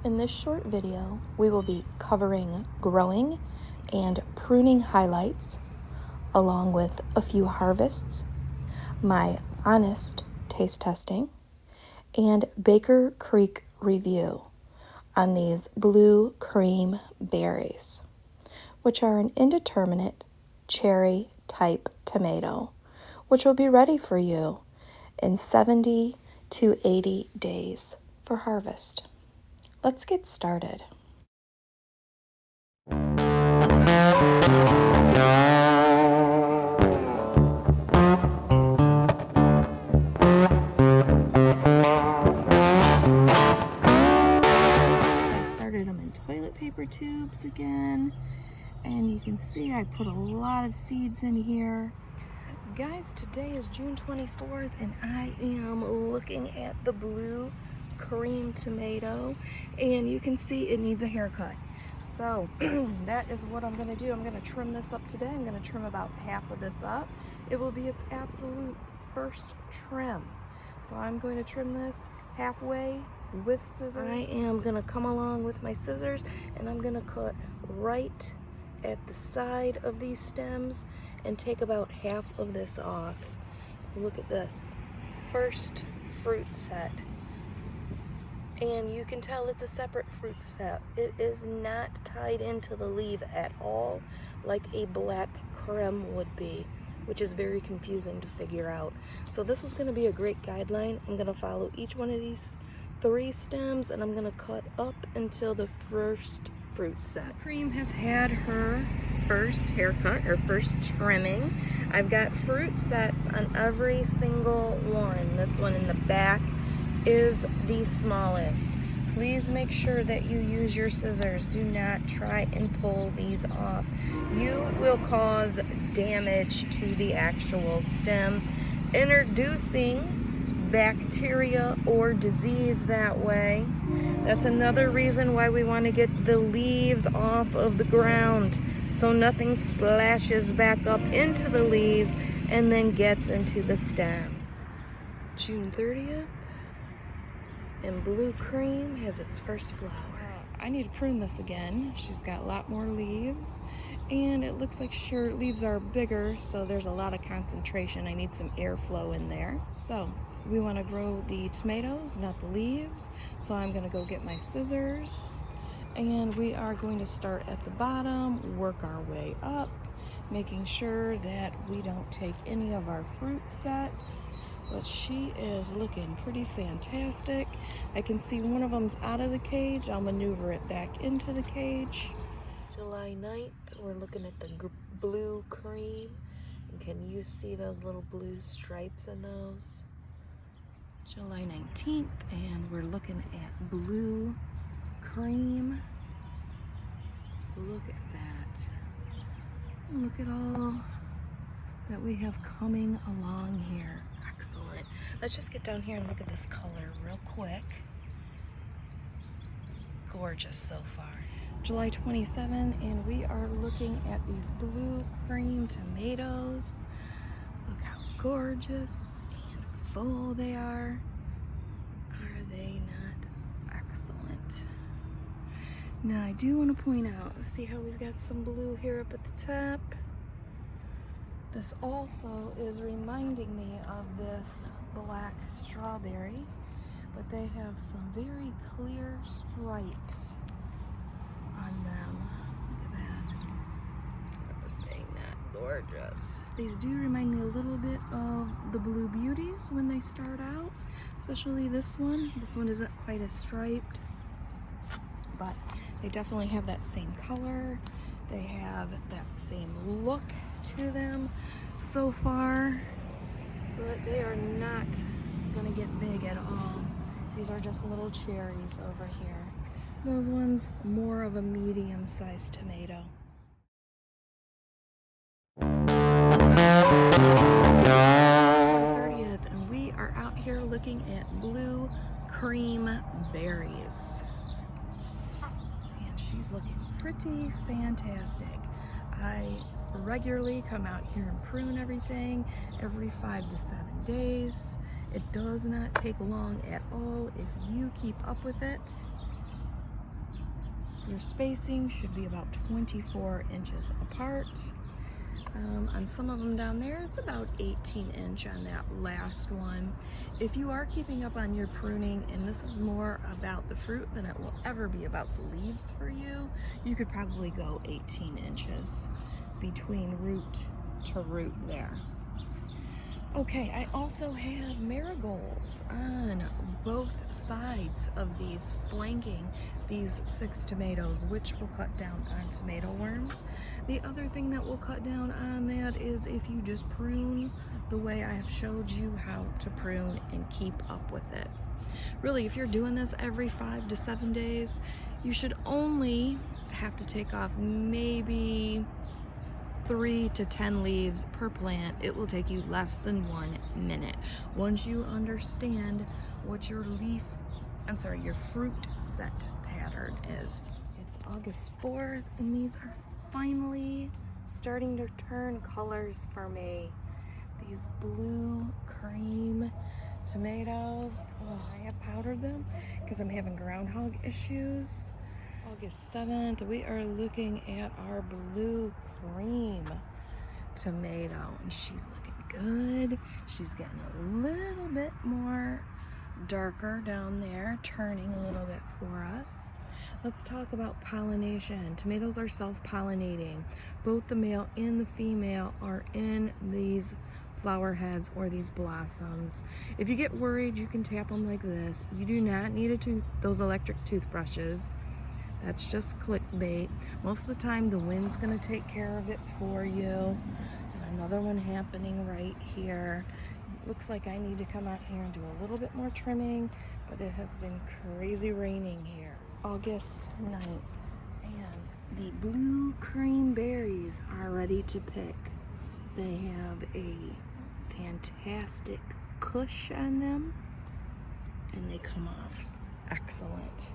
In this short video, we will be covering growing and pruning highlights, along with a few harvests, my honest taste testing, and Baker Creek review on these blue cream berries, which are an indeterminate cherry type tomato, which will be ready for you in 70 to 80 days for harvest. Let's get started. I started them in toilet paper tubes again, and you can see I put a lot of seeds in here. Guys, today is June 24th, and I am looking at the blue cream tomato, and you can see it needs a haircut. So that is what I'm going to do. I'm going to trim this up today. I'm going to trim about half of this up. It will be its absolute first trim. So I'm going to trim this halfway with scissors. I am going to come along with my scissors, and I'm going to cut right at the side of these stems and take about half of this off. Look at this first fruit set, and you can tell it's a separate fruit set. It is not tied into the leaf at all like a black creme would be, which is very confusing to figure out. So this is going to be a great guideline. I'm going to follow each one of these 3 stems, and I'm going to cut up until the first fruit set. Cream has had her first haircut, her first trimming. I've got fruit sets on every single one. This one in the back is the smallest. Please make sure that you use your scissors. Do not try and pull these off. You will cause damage to the actual stem, introducing bacteria or disease that way. That's another reason why we want to get the leaves off of the ground, so nothing splashes back up into the leaves and then gets into the stems. June 30th, and blue cream has its first flower. I need to prune this again. She's got a lot more leaves, and it looks like her leaves are bigger, so there's a lot of concentration. I need some airflow in there. So we want to grow the tomatoes, not the leaves. So I'm going to go get my scissors, and we are going to start at the bottom, work our way up, making sure that we don't take any of our fruit sets. But she is looking pretty fantastic. I can see one of them's out of the cage. I'll maneuver it back into the cage. July 9th, we're looking at the blue cream. And can you see those little blue stripes in those? July 19th, and we're looking at blue cream. Look at that. Look at all that we have coming along here. Excellent. Let's just get down here and look at this color real quick. Gorgeous so far. July 27th, and we are looking at these blue cream tomatoes. Look how gorgeous and full they are. Are they not excellent? Now I do want to point out, see how we've got some blue here up at the top? This also is reminding me of this black strawberry, but they have some very clear stripes on them. Look at that. Are they not gorgeous? These do remind me a little bit of the Blue Beauties when they start out, especially this one. This one isn't quite as striped, but they definitely have that same color. They have that same look to them so far, but they are not gonna get big at all. These are just little cherries over here. Those ones more of a medium-sized tomato. July 30th, and we are out here looking at blue cream berries, and she's looking pretty fantastic. I regularly come out here and prune everything every 5 to 7 days. It does not take long at all if you keep up with it. Your spacing should be about 24 inches apart. On some of them down there, it's about 18 inch on that last one. If you are keeping up on your pruning, and this is more about the fruit than it will ever be about the leaves for you, you could probably go 18 inches between root to root there. Okay, I also have marigolds on both sides of these, flanking these 6 tomatoes, which will cut down on tomato worms. The other thing that will cut down on that is if you just prune the way I have showed you how to prune and keep up with it. Really, if you're doing this every 5 to 7 days, you should only have to take off maybe 3 to 10 leaves per plant. It will take you less than 1 minute. Once you understand what your your fruit set pattern is. It's August 4th and these are finally starting to turn colors for me. These blue cream tomatoes. Oh, I have powdered them because I'm having groundhog issues. August 7th, we are looking at our blue cream tomato and she's looking good. She's getting a little bit more darker down there, turning a little bit for us. Let's talk about pollination. Tomatoes are self-pollinating. Both the male and the female are in these flower heads or these blossoms. If you get worried, you can tap them like this. You do not need those electric toothbrushes. That's just clickbait. Most of the time the wind's gonna take care of it for you. And another one happening right here. Looks like I need to come out here and do a little bit more trimming, but it has been crazy raining here. August 9th, and the blue cream berries are ready to pick. They have a fantastic cush on them, and they come off excellent.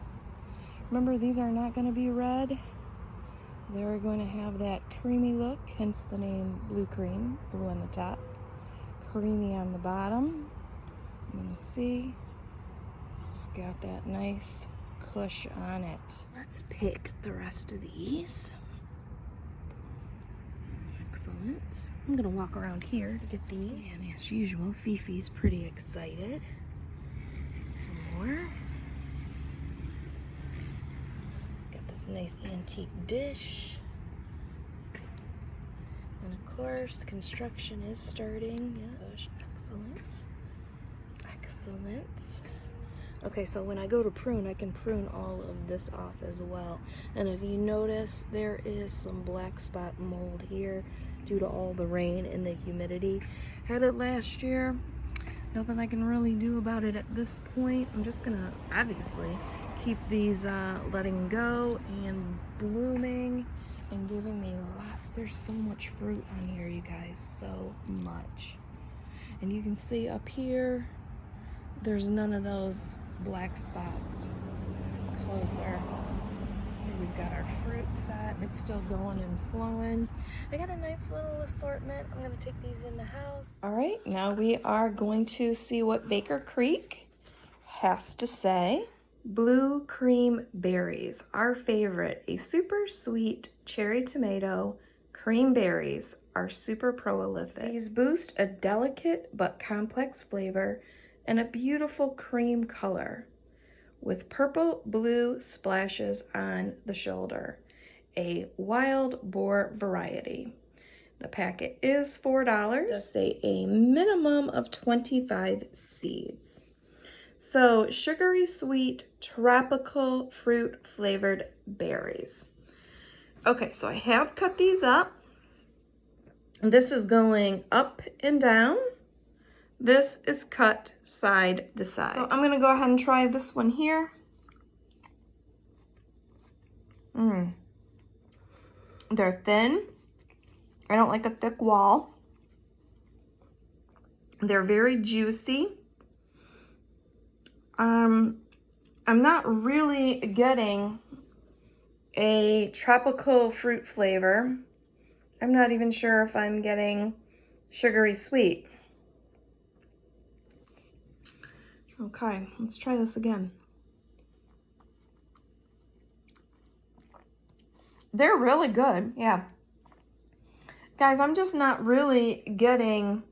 Remember, these are not going to be red. They're going to have that creamy look, hence the name blue cream. Blue on the top, creamy on the bottom. You can see it's got that nice cush on it. Let's pick the rest of these. Excellent. I'm going to walk around here to get these. And as usual, Fifi's pretty excited. Some more. Nice antique dish, and of course construction is starting. Yeah, gosh, excellent. Okay, so when I go to prune, I can prune all of this off as well. And if you notice, there is some black spot mold here due to all the rain and the humidity. Had it last year. Nothing I can really do about it at this point. I'm just gonna obviously keep these letting go and blooming and giving me lots. There's so much fruit on here, you guys, so much. And you can see up here, there's none of those black spots. Closer. Here we've got our fruit set. It's still going and flowing. I got a nice little assortment. I'm gonna take these in the house. All right, now we are going to see what Baker Creek has to say. Blue cream berries, our favorite. A super sweet cherry tomato. Cream berries are super prolific. These boost a delicate but complex flavor and a beautiful cream color with purple blue splashes on the shoulder. A wild boar variety. The packet is $4. It does say a minimum of 25 seeds. So sugary sweet tropical fruit flavored berries. Okay, so I have cut these up. This is going up and down. This is cut side to side. So I'm gonna go ahead and try this one here. They're thin. I don't like a thick wall. They're very juicy. I'm not really getting a tropical fruit flavor. I'm not even sure if I'm getting sugary sweet. Okay, let's try this again. They're really good, yeah. Guys, I'm just not really getting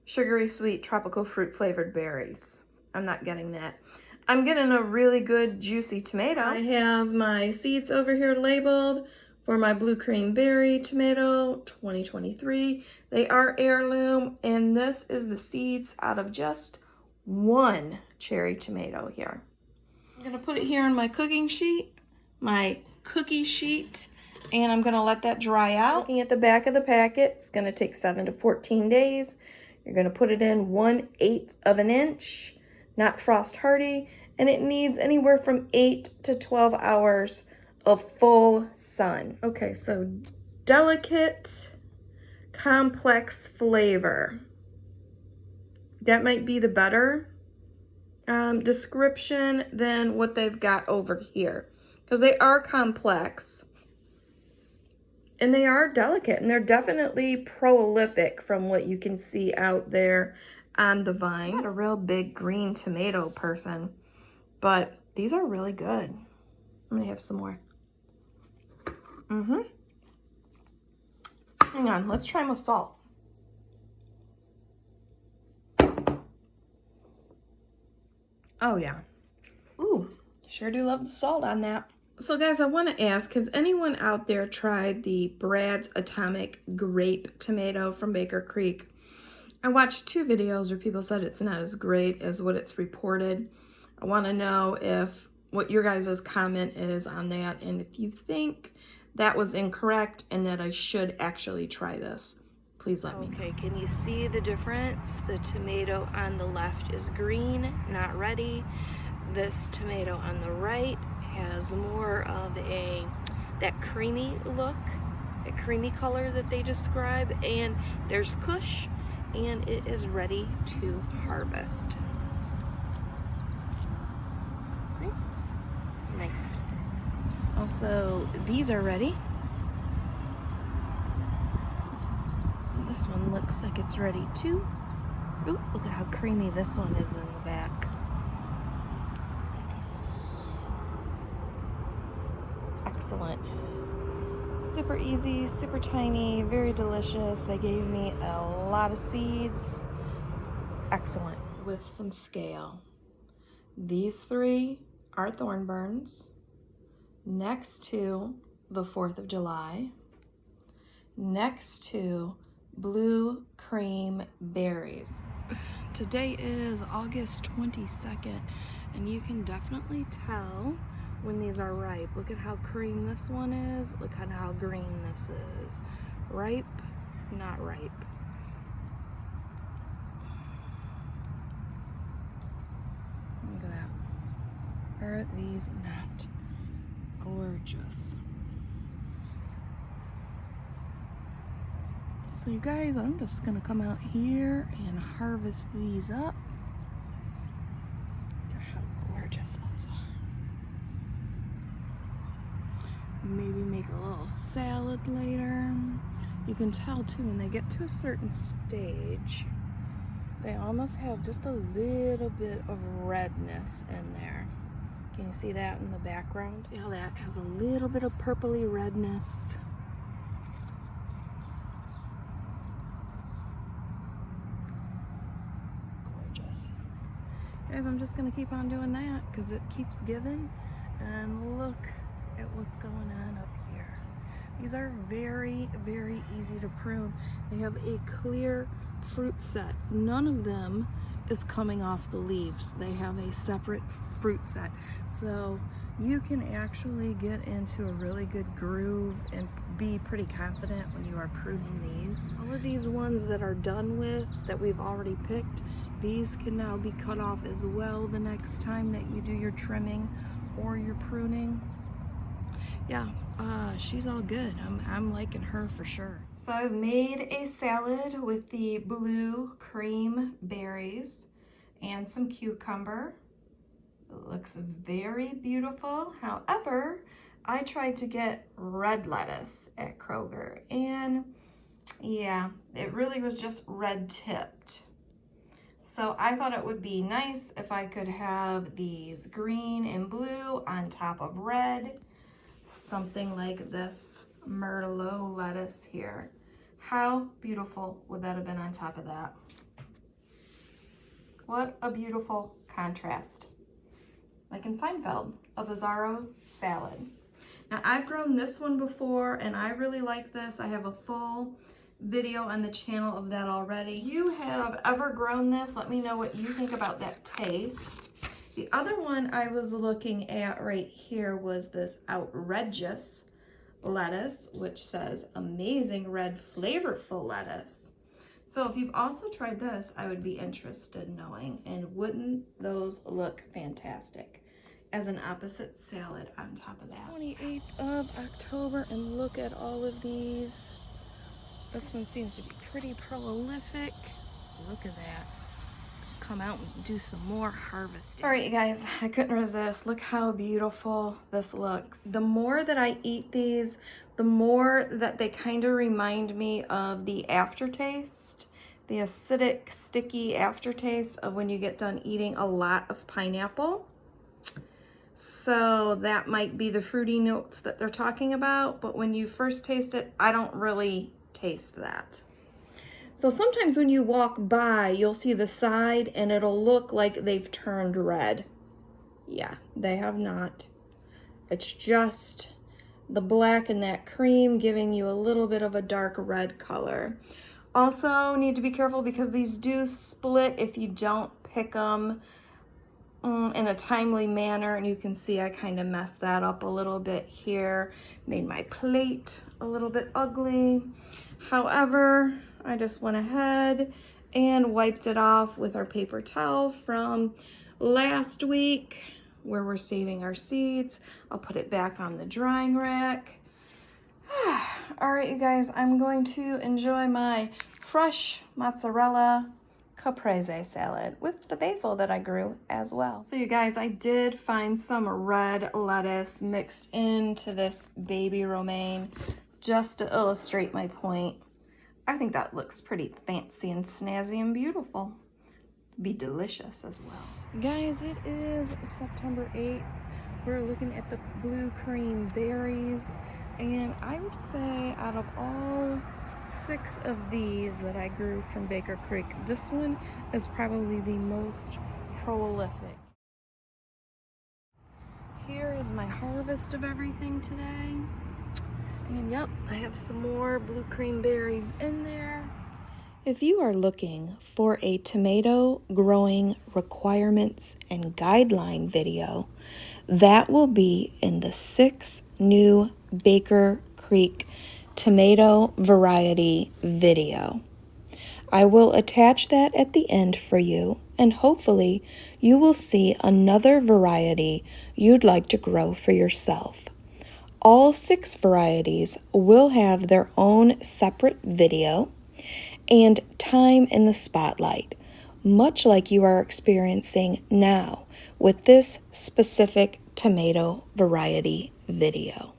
sugary sweet tropical fruit flavored berries. I'm not getting that. I'm getting a really good juicy tomato. I have my seeds over here labeled for my blue cream berry tomato 2023. They are heirloom, and this is the seeds out of just one cherry tomato here. I'm gonna put it here on my cooking sheet, my cookie sheet, and I'm gonna let that dry out. Looking at the back of the packet, it's gonna take 7 to 14 days. You're gonna put it in 1/8 of an inch, not frost hardy, and it needs anywhere from 8 to 12 hours of full sun. Okay, so delicate, complex flavor. That might be the better description than what they've got over here, because they are complex and they are delicate, and they're definitely prolific from what you can see out there on the vine. I'm not a real big green tomato person, but these are really good. I'm gonna have some more. Hang on, let's try them with salt. Oh yeah. Ooh, sure do love the salt on that. So guys, I want to ask, has anyone out there tried the Brad's Atomic Grape Tomato from Baker Creek? I watched 2 videos where people said it's not as great as what it's reported. I want to know if what your guys' comment is on that, and if you think that was incorrect and that I should actually try this. Please let me know. Okay, can you see the difference? The tomato on the left is green, not ready. This tomato on the right has more of that creamy look, a creamy color that they describe, and there's kush, and it is ready to harvest. See? Nice. Also, these are ready. This one looks like it's ready too. Ooh, look at how creamy this one is in the back. Excellent. Super easy, super tiny, very delicious. They gave me a lot of seeds. It's excellent. With some scale. These 3 are thornburns next to the 4th of July, next to blue cream berries. Today is August 22nd, and you can definitely tell when these are ripe. Look at how cream this one is. Look at how green this is. Ripe, not ripe. Look at that. Are these not gorgeous? So you guys, I'm just gonna come out here and harvest these up. Look at how gorgeous those are. Maybe make a little salad later. You can tell too when they get to a certain stage, they almost have just a little bit of redness in there. Can you see that in the background? See how that has a little bit of purpley redness? Gorgeous. Guys, I'm just gonna keep on doing that because it keeps giving. And look at what's going on up here. These are very, very easy to prune. They have a clear fruit set. None of them is coming off the leaves. They have a separate fruit set. So you can actually get into a really good groove and be pretty confident when you are pruning these. All of these ones that are done with, that we've already picked, these can now be cut off as well the next time that you do your trimming or your pruning. Yeah, she's all good. I'm liking her for sure. So I've made a salad with the blue cream berries and some cucumber. It looks very beautiful. However, I tried to get red lettuce at Kroger, and yeah, it really was just red tipped. So I thought it would be nice if I could have these green and blue on top of red. something like this Merlot lettuce here. How beautiful would that have been on top of that? What a beautiful contrast. Like in Seinfeld, a bizarro salad. Now I've grown this one before and I really like this. I have a full video on the channel of that already. If you have ever grown this, let me know what you think about that taste. The other one I was looking at right here was this outrageous lettuce, which says amazing red flavorful lettuce. So if you've also tried this, I would be interested in knowing, and wouldn't those look fantastic as an opposite salad on top of that? 28th of October, and look at all of these. This one seems to be pretty prolific. Look at that. Come out and do some more harvesting. All right, you guys, I couldn't resist. Look how beautiful this looks. The more that I eat these, the more that they kind of remind me of the aftertaste, the acidic, sticky aftertaste of when you get done eating a lot of pineapple. So that might be the fruity notes that they're talking about, but when you first taste it, I don't really taste that. So sometimes when you walk by, you'll see the side and it'll look like they've turned red. Yeah, they have not. It's just the black and that cream giving you a little bit of a dark red color. Also need to be careful because these do split if you don't pick them in a timely manner. And you can see I kind of messed that up a little bit here. Made my plate a little bit ugly. However, I just went ahead and wiped it off with our paper towel from last week where we're saving our seeds. I'll put it back on the drying rack. All right, you guys, I'm going to enjoy my fresh mozzarella caprese salad with the basil that I grew as well. So you guys, I did find some red lettuce mixed into this baby romaine just to illustrate my point. I think that looks pretty fancy and snazzy and beautiful. Be delicious as well. Guys, it is September 8th. We're looking at the blue cream berries, and I would say out of all 6 of these that I grew from Baker Creek, this one is probably the most prolific. Here is my harvest of everything today. And yep, I have some more blue cream berries in there. If you are looking for a tomato growing requirements and guideline video, that will be in the 6 new Baker Creek tomato variety video. I will attach that at the end for you, and hopefully you will see another variety you'd like to grow for yourself. All 6 varieties will have their own separate video and time in the spotlight, much like you are experiencing now with this specific tomato variety video.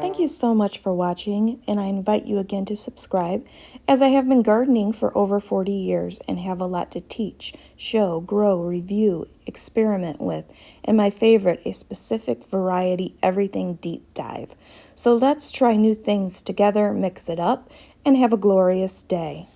Thank you so much for watching, and I invite you again to subscribe, as I have been gardening for over 40 years and have a lot to teach, show, grow, review, experiment with, and my favorite, a specific variety everything deep dive. So let's try new things together, mix it up, and have a glorious day.